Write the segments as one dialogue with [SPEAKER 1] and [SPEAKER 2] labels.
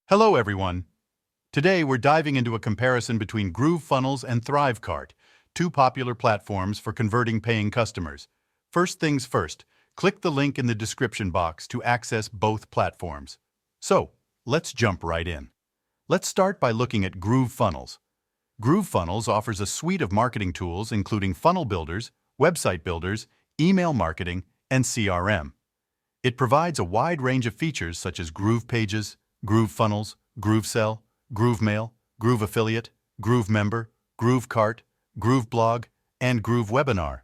[SPEAKER 1] Hello, everyone. Today, we're diving into a comparison between GrooveFunnels and ThriveCart, two popular platforms for converting paying customers. First things first, click the link in the description box to access both platforms. So, let's jump right in. Let's start by looking at GrooveFunnels. GrooveFunnels offers a suite of marketing tools including funnel builders, website builders, email marketing, and CRM. It provides a wide range of features such as Groove Pages, GrooveFunnels, GrooveSell, GrooveMail, GrooveAffiliate, GrooveMember, GrooveCart, GrooveBlog, and GrooveWebinar.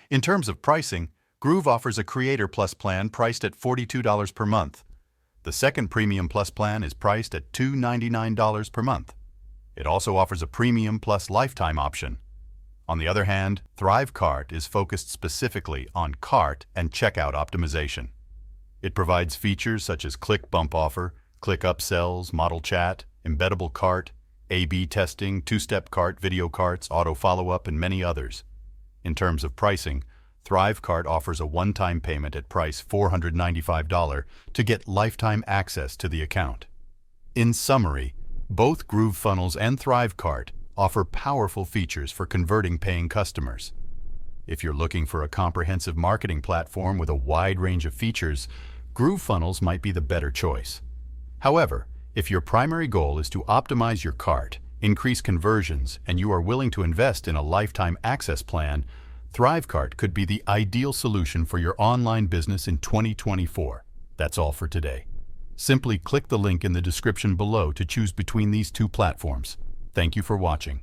[SPEAKER 1] In terms of pricing, Groove offers a Creator Plus plan priced at $42 per month. The second Premium Plus plan is priced at $299 per month. It also offers a Premium Plus Lifetime option. On the other hand, ThriveCart is focused specifically on cart and checkout optimization. It provides features such as Click Bump Offer, Click Upsells, Model Chat, Embeddable Cart, A/B testing, two-step cart, video carts, auto follow-up, and many others. In terms of pricing, ThriveCart offers a one-time payment at price $495 to get lifetime access to the account. In summary, both GrooveFunnels and ThriveCart offer powerful features for converting paying customers. If you're looking for a comprehensive marketing platform with a wide range of features, GrooveFunnels might be the better choice. However, if your primary goal is to optimize your cart, increase conversions, and you are willing to invest in a lifetime access plan, ThriveCart could be the ideal solution for your online business in 2024. That's all for today. Simply click the link in the description below to choose between these two platforms. Thank you for watching.